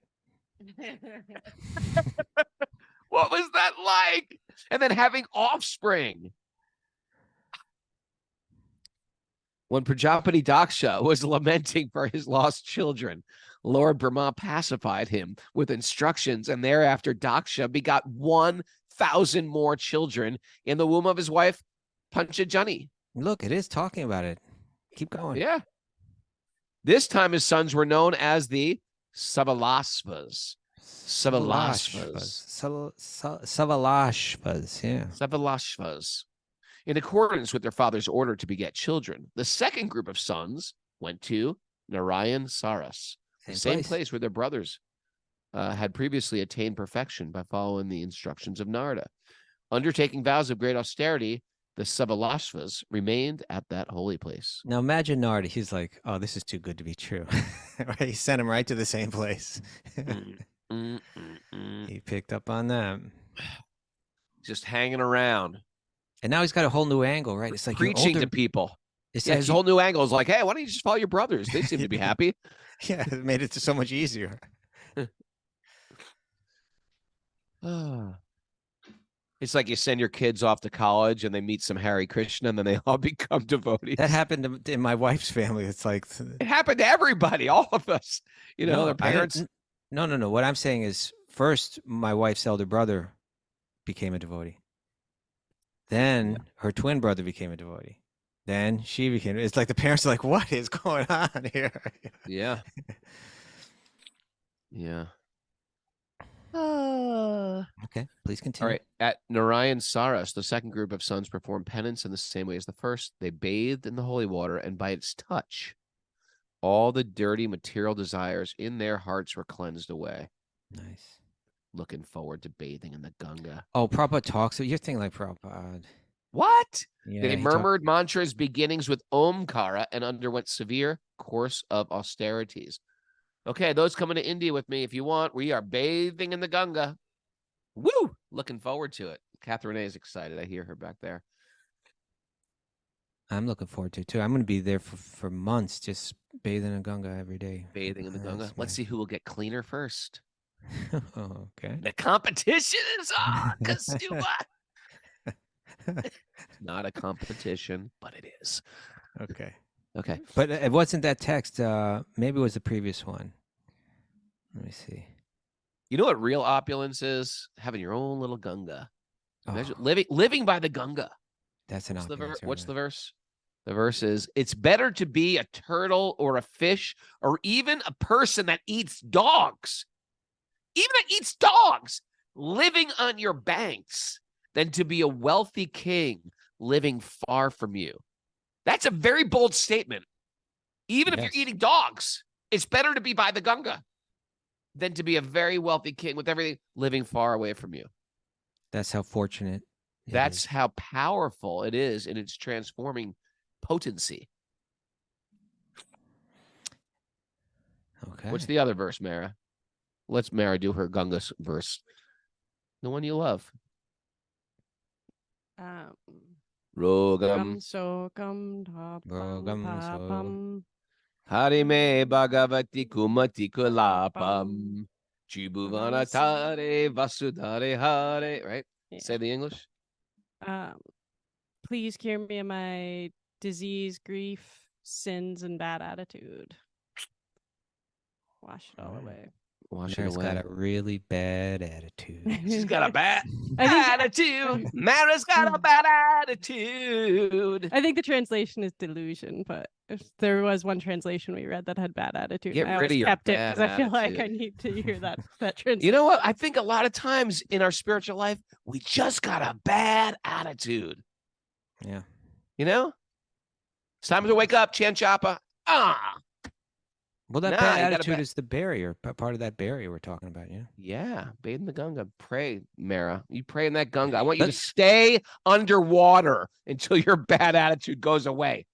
What was that like? And then having offspring. When Prajapati Daksha was lamenting for his lost children, Lord Brahma pacified him with instructions, and thereafter Daksha begot 1,000 more children in the womb of his wife, Panchajani. Look, it is talking about it. Keep going. Yeah. This time his sons were known as the Savalasvas. Savalashvas, yeah. Savalasvas. In accordance with their father's order to beget children. The second group of sons went to Narayan Saras, the same place where their brothers had previously attained perfection by following the instructions of Narda. Undertaking vows of great austerity, the Savalashvas remained at that holy place. Now imagine Narda. He's like, oh, this is too good to be true. Right? He sent him right to the same place. He picked up on that. Just hanging around. And now he's got a whole new angle, right? It's like you're Preaching older. to people. It's Yeah, like his whole new angle is like, hey, why don't you just follow your brothers? They seem to be happy. Yeah, it made it so much easier. It's like you send your kids off to college and they meet some Hare Krishna and then they all become devotees. That happened in my wife's family. It's like It happened to everybody, all of us. You know, their I didn't- parents. No. What I'm saying is, first, my wife's elder brother became a devotee. Then her twin brother became a devotee. Then she became. It's like the parents are like, "What is going on here?" Yeah. Yeah. Okay, please All continue. right. At Narayan Saras, the second group of sons performed penance in the same way as the first. They bathed in the holy water, and by its touch, all the dirty material desires in their hearts were cleansed away. Nice. Looking forward to bathing in the Ganga. Oh, Prabhupada talks. You're thinking like Prabhupada. What? Yeah, They he talk- murmured mantras beginnings with Omkara and underwent severe course of austerities. Okay, those coming to India with me, if you want, we are bathing in the Ganga. Woo! Looking forward to it. Catherine A is excited. I hear her back there. I'm looking forward to it too. I'm going to be there for months, just bathing in Ganga every day. Bathing in the Ganga. Let's see who will get cleaner first. Oh, okay. The competition is on, Kastuba. Not a competition, but it is. Okay. Okay. But it wasn't that text. Maybe it was the previous one. Let me see. You know what real opulence is? Having your own little Ganga. Imagine Oh, living by the Ganga. that's an What's the opulence. verse? The verse is, it's better to be a turtle or a fish or even a person that eats dogs, living on your banks than to be a wealthy king living far from you. That's a very bold statement. Even if you're eating dogs, it's better to be by the Ganga than to be a very wealthy king with everything living far away from you. That's how fortunate. That's how powerful it is in its transforming potency. Okay. What's the other verse, Mara? Let's Mara do her Ganga verse. The one you love. Rogam Sokam Rogam tapam Harime Bhagavati Kumati Kulapam Chibuvanatare Vasudhare Hare. Right? Yeah. Say the English. Please cure me of my disease, grief, sins, and bad attitude. Wash it all away. Wash Mara's it away. got a really bad attitude. She's got a bad I think- attitude. Mara's got a bad attitude. I think the translation is delusion, but if there was one translation we read that had bad attitude, Get I rid always of your kept it bad because I feel like I attitude. need to hear that translation. You know what? I think a lot of times in our spiritual life, we just got a bad attitude. Yeah. You know? It's time to wake up, Chan Chapa. Well, that Nah, bad you gotta attitude is the barrier, part of that barrier we're talking about, yeah. Yeah, bathe in the Ganga. Pray, Mara. You pray in that Ganga. I want you to stay underwater until your bad attitude goes away.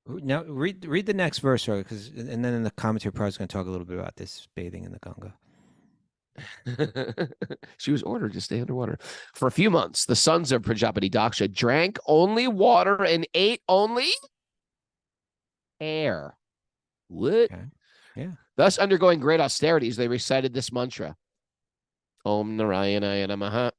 Now, read the next verse, because and then in the commentary, probably going to talk a little bit about this bathing in the Ganga. She was ordered to stay underwater. For a few months, the sons of Prajapati Daksha drank only water and ate only air. What? Okay. Yeah. Thus, undergoing great austerities, they recited this mantra. Om Narayanaya Namaha.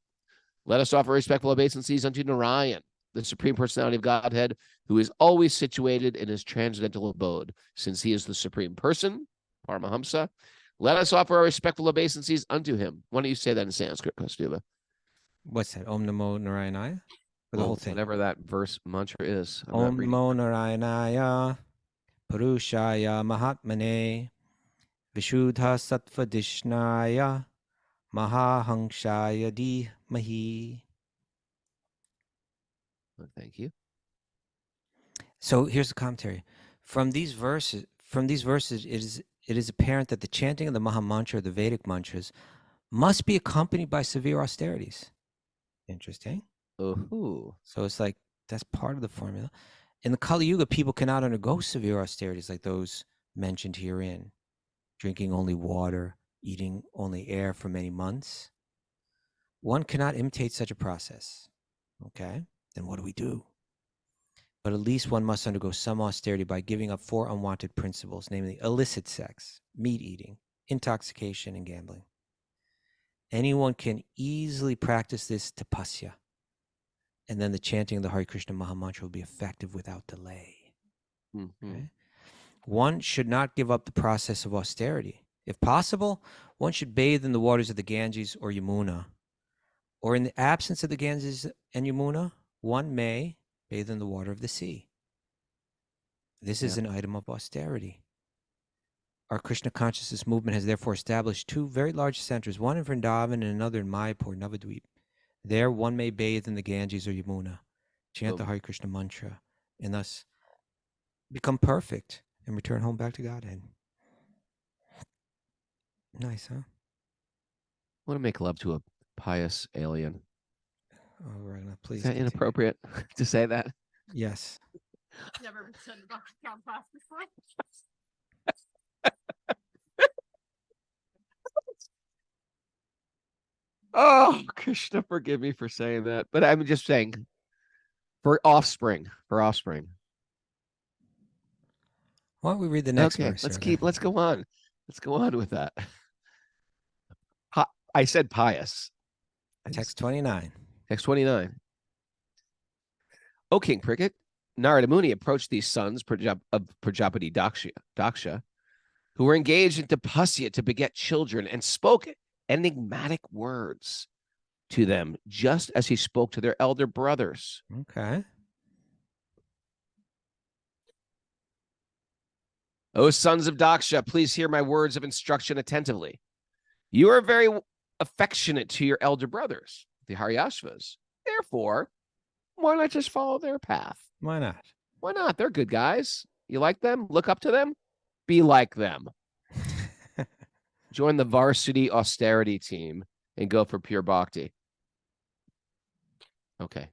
Let us offer respectful obeisances unto Narayan, the Supreme Personality of Godhead, who is always situated in his transcendental abode, since he is the Supreme Person, Paramahamsa. Let us offer our respectful obeisances unto him. Why don't you say that in Sanskrit, Kaustubha? What's that? Om Namo Narayanaya? For the whole thing. Whatever that verse mantra is. Om Namo Narayanaya Purushaya Mahatmane Vishuddha Sattva Dishnaya Mahahanshaya Mahi. Thank you. So here's the commentary. From these verses, it is apparent that the chanting of the Maha Mantra, the Vedic mantras, must be accompanied by severe austerities. Interesting. Ooh. So it's like that's part of the formula. In the Kali Yuga, people cannot undergo severe austerities like those mentioned herein, drinking only water, eating only air for many months. One cannot imitate such a process. Okay, then what do we do? But at least one must undergo some austerity by giving up 4 unwanted principles, namely illicit sex, meat eating, intoxication, and gambling. Anyone can easily practice this tapasya, and then the chanting of the Hare Krishna Maha Mantra will be effective without delay. Mm-hmm. Okay? One should not give up the process of austerity. If possible, one should bathe in the waters of the Ganges or Yamuna. Or in the absence of the Ganges and Yamuna, one may bathe in the water of the sea. This is an item of austerity. Our Krishna consciousness movement has therefore established 2 very large centers, one in Vrindavan and another in Mayapur, Navadvip. There one may bathe in the Ganges or Yamuna, chant the Hare Krishna mantra, and thus become perfect and return home back to Godhead. Nice, huh? I want to make love to a pious alien. Oh, Ragnar, please. Is that continue. inappropriate to say that? Yes. Never been said about class before. Oh, Krishna, forgive me for saying that. But I'm just saying for offspring. Why don't we read the next Okay, verse? let's Ragnar? go on. Let's go on with that. I said pious. Text 29. Text 29. O King Cricket, Narada Muni approached these sons of Prajapati Daksha, who were engaged in tapasya to beget children, and spoke enigmatic words to them, just as he spoke to their elder brothers. Okay. O sons of Daksha, please hear my words of instruction attentively. You are very affectionate to your elder brothers, the Haryashvas. Therefore, why not just follow their path? Why not? Why not? They're good guys. You like them? Look up to them? Be like them. Join the varsity austerity team and go for pure bhakti. Okay.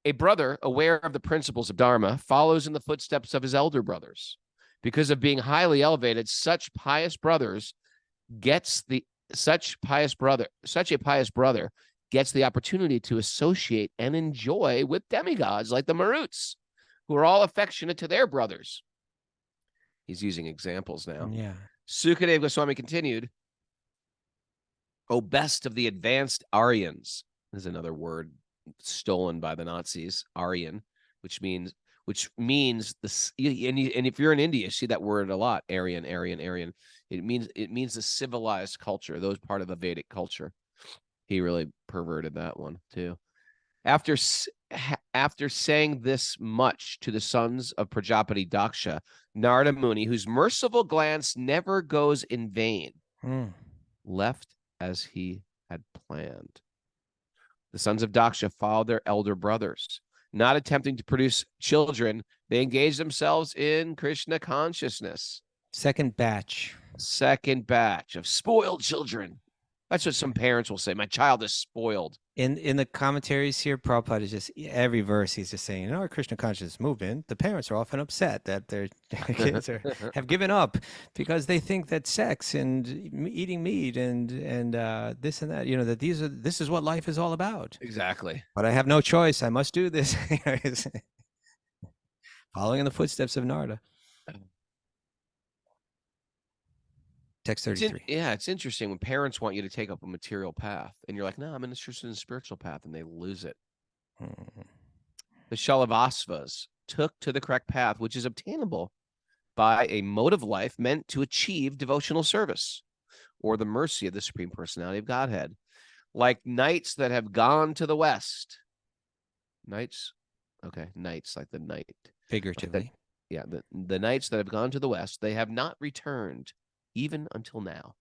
A brother aware of the principles of Dharma follows in the footsteps of his elder brothers. Because of being highly elevated, such a pious brother gets the opportunity to associate and enjoy with demigods like the Maruts, who are all affectionate to their brothers. He's using examples now. Yeah. Sukadeva Goswami continued, O best of the advanced Aryans. This is another word stolen by the Nazis, Aryan, which means this. And if you're in India, you see that word a lot. Aryan. It means the civilized culture. Those part of the Vedic culture. He really perverted that one too. After saying this much to the sons of Prajapati Daksha, Narda Muni, whose merciful glance never goes in vain, left as he had planned. The sons of Daksha followed their elder brothers. Not attempting to produce children, they engaged themselves in Krishna consciousness. Second batch of spoiled children. That's what some parents will say. My child is spoiled. In the commentaries here, Prabhupada is just every verse he's just saying, in our Krishna consciousness movement, the parents are often upset that their kids have given up because they think that sex and eating meat and this and that, that this is what life is all about. Exactly. But I have no choice. I must do this. Following in the footsteps of Narda. Text 33. It's interesting when parents want you to take up a material path and you're like, no, I'm interested in a spiritual path, and they lose it. The Shalavasvas took to the correct path, which is obtainable by a mode of life meant to achieve devotional service or the mercy of the Supreme Personality of Godhead. Like knights that have gone to the west. Knights, like the night. Figuratively. The knights that have gone to the west, they have not returned even until now.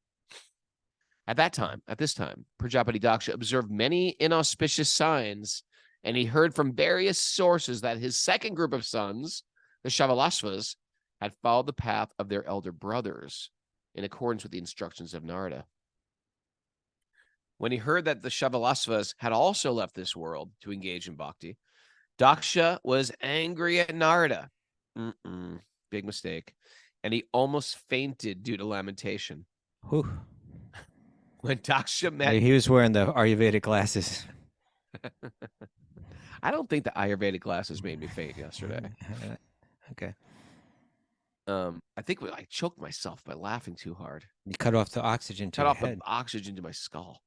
At this time, Prajapati Daksha observed many inauspicious signs, and he heard from various sources that his second group of sons, the Shavalasvas, had followed the path of their elder brothers in accordance with the instructions of Narda. When he heard that the Shavalasvas had also left this world to engage in bhakti, Daksha was angry at Narda. Big mistake. And he almost fainted due to lamentation. Whew. When Daksha met... He was wearing the Ayurvedic glasses. I don't think the Ayurvedic glasses made me faint yesterday. Okay. I think I choked myself by laughing too hard. You cut off the oxygen to your head. The oxygen to my skull.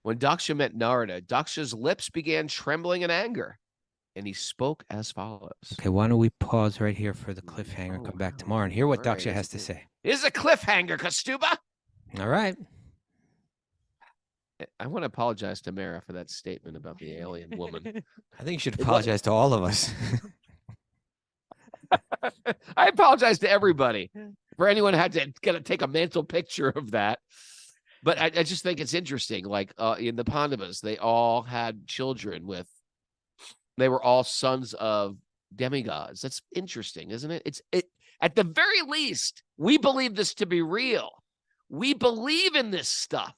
When Daksha met Narada, Daksha's lips began trembling in anger, and he spoke as follows. Okay, why don't we pause right here for the cliffhanger, come back tomorrow and hear what Daksha has to say. This is a cliffhanger, Kastuba. All right. I want to apologize to Mara for that statement about the alien woman. I think you should apologize to all of us. I apologize to everybody for anyone who had to take a mental picture of that. But I just think it's interesting. Like in the Pandavas, they all had children they were all sons of demigods. That's interesting, isn't it? At the very least, we believe this to be real. We believe in this stuff.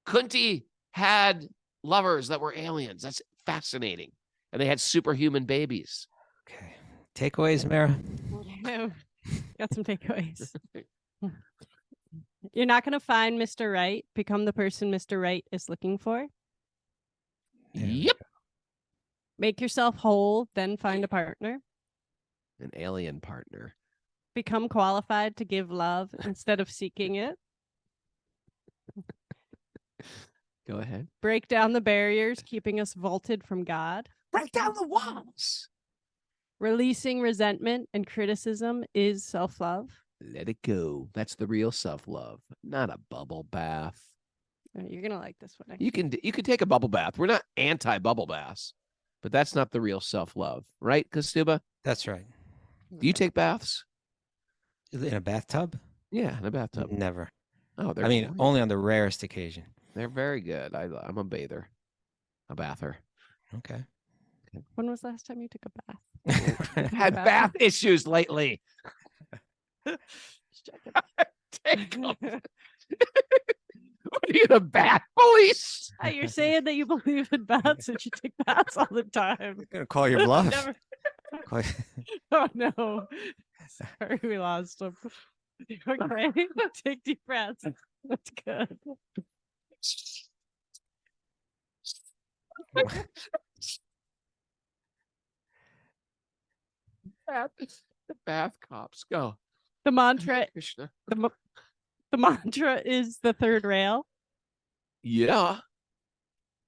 Kunti had lovers that were aliens. That's fascinating. And they had superhuman babies. Okay. Takeaways, Mara? Got some takeaways. You're not going to find Mr. Right. Become the person Mr. Right is looking for. Yep. Make yourself whole, then find a partner. An alien partner. Become qualified to give love instead of seeking it. Go ahead. Break down the barriers keeping us vaulted from God. Break down the walls. Releasing resentment and criticism is self-love. Let it go. That's the real self-love, not a bubble bath. You're going to like this one. You can take a bubble bath. We're not anti-bubble baths, but that's not the real self-love. Right, Kastuba? That's right. Do you take baths? In a bathtub? Yeah, in a bathtub. Never. Oh, they're I mean, great. only on the rarest occasion. They're very good. I'm a bather, a bather. Okay. When was the last time you took a bath? Had bath issues lately. Take off. What are you, the bath police? You're saying that you believe in baths and you take baths all the time. I'm gonna call your bluff. Never- Call- Oh no. Sorry, we lost him. Okay. Take deep breaths. That's good. The bath cops go. The mantra Krishna. the mantra is the third rail. Yeah.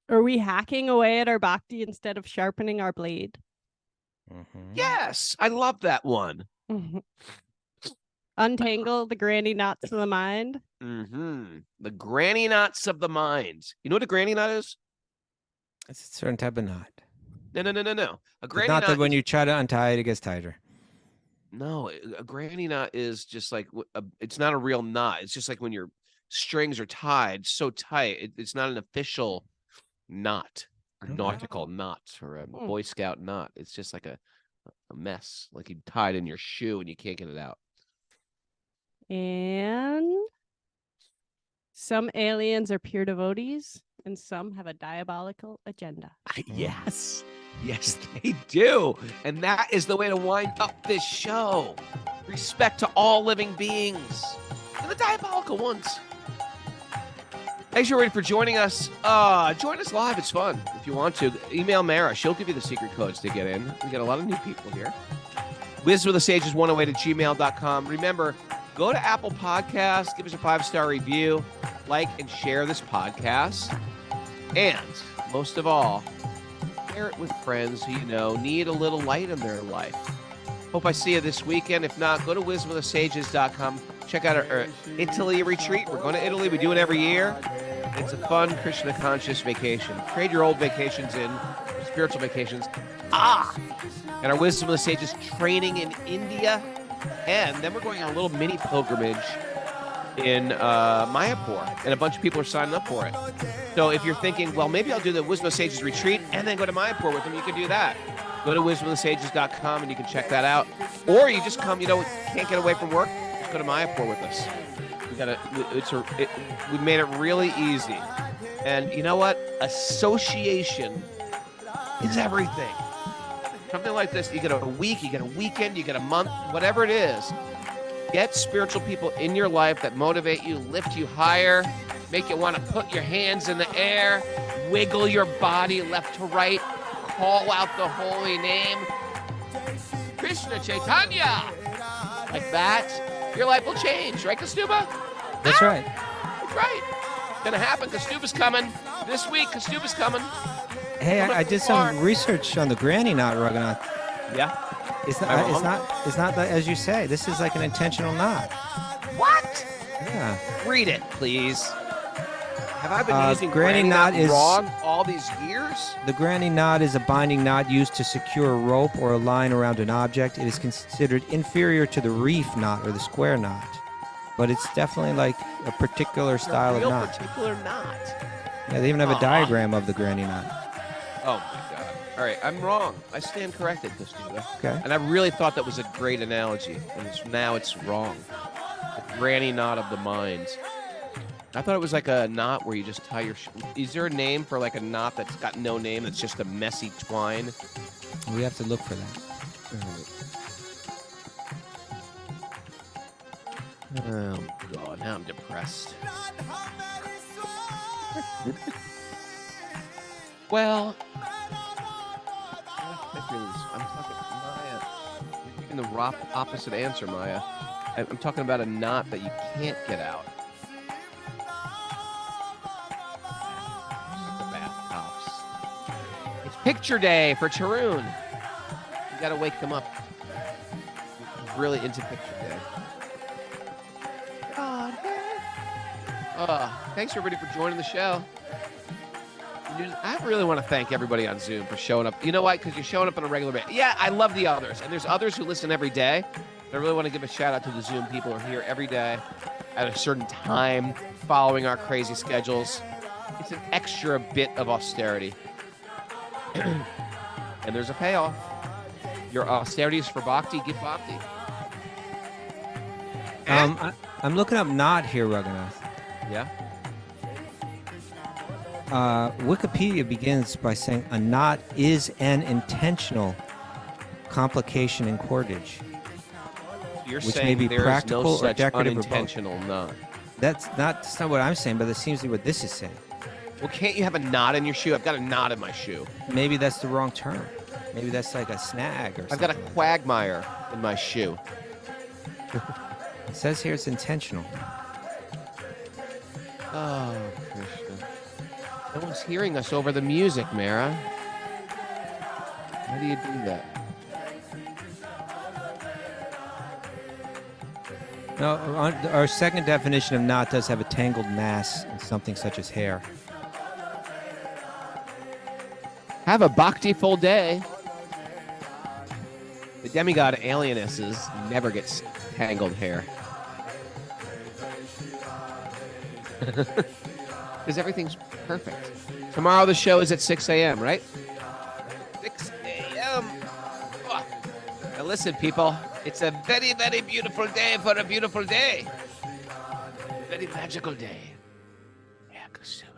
Are we hacking away at our bhakti instead of sharpening our blade? Mhm. Yes, I love that one. Untangle the granny knots of the mind. The granny knots of the mind. You know what a granny knot is? It's a certain type of knot. No. A It's granny not knot. that when you try to untie it, it gets tighter. No, a granny knot is just like it's not a real knot. It's just like when your strings are tied so tight. It's not an official knot, a Okay. nautical knot, or a Boy Scout knot. It's just like a mess, like you tied in your shoe and you can't get it out. And some aliens are pure devotees and some have a diabolical agenda. Yes, they do. And that is the way to wind up this show. Respect to all living beings and the diabolical ones. Thanks, everybody, for joining us. Join us live. It's fun. If you want to, email Mara. She'll give you the secret codes to get in. We got a lot of new people here. wisdomofthesages108@gmail.com. Remember, go to Apple Podcasts, give us a 5-star review, like and share this podcast. And most of all, share it with friends who you know need a little light in their life. Hope I see you this weekend. If not, go to wisdomofthesages.com. Check out our Italy retreat. We're going to Italy. We do it every year. It's a fun Krishna conscious vacation. Trade your old vacations in for spiritual vacations. And our Wisdom of the Sages training in India. And then we're going on a little mini pilgrimage in Mayapur. And a bunch of people are signing up for it. So if you're thinking, well, maybe I'll do the Wisdom of the Sages retreat and then go to Mayapur with them, you can do that. Go to wisdomofthesages.com and you can check that out. Or you just come, can't get away from work, just go to Mayapur with us. We made it really easy. And you know what? Association is everything. Something like this, you get a week, you get a weekend, you get a month, whatever it is. Get spiritual people in your life that motivate you, lift you higher, make you want to put your hands in the air, wiggle your body left to right, call out the holy name, Krishna Chaitanya. Like that, your life will change, right, Kastuba? That's right. That's right. It's gonna happen. Kastuba's coming this week. Kastuba's coming. Hey, I did some research on the granny knot, Raghunath. Yeah. It's not that, as you say. This is like an intentional knot. What? Yeah. Read it, please. Have I been using granny knot is wrong all these years? The granny knot is a binding knot used to secure a rope or a line around an object. It is considered inferior to the reef knot or the square knot, but it's definitely like a particular style of knot. Particular knot. Yeah, they even have a diagram of the granny knot. Oh my God! All right, I'm wrong. I stand corrected, Kastuba. Okay. And I really thought that was a great analogy, and now it's wrong. The granny knot of the mind. I thought it was like a knot where you just tie your. Is there a name for like a knot that's got no name? That's just a messy twine. We have to look for that. Oh God! Now I'm depressed. Well, I'm talking Maya. You're giving the opposite answer, Maya. I'm talking about a knot that you can't get out. The bath tops. It's picture day for Tarun. You gotta wake them up. He's really into picture day. Thanks everybody for joining the show. I really want to thank everybody on Zoom for showing up. You know why? Because you're showing up on a regular basis. Yeah, I love the others. And there's others who listen every day. I really want to give a shout out to the Zoom people who are here every day at a certain time, following our crazy schedules. It's an extra bit of austerity. And there's a payoff. Your austerity is for bhakti, give bhakti. I'm looking up "not" here, Raghunath. Yeah? Wikipedia begins by saying a knot is an intentional complication in cordage. You're Which saying may be there is practical no or such decorative or both. unintentional knot. That's not what I'm saying, but that seems to be what this is saying. Well, can't you have a knot in your shoe? I've got a knot in my shoe. Maybe that's the wrong term. Maybe that's like a snag or something. I've got a quagmire in my shoe. It says here it's intentional. Oh, Krishna. No one's hearing us over the music, Mara. How do you do that? No, our second definition of knot does have a tangled mass in something such as hair. Have a bhakti-ful day. The demigod alienesses never gets tangled hair. Because everything's perfect. Tomorrow the show is at 6 a.m., right? 6 a.m. Oh. Now listen, people. It's a very, very beautiful day for a beautiful day. Very magical day. Yeah, go soon.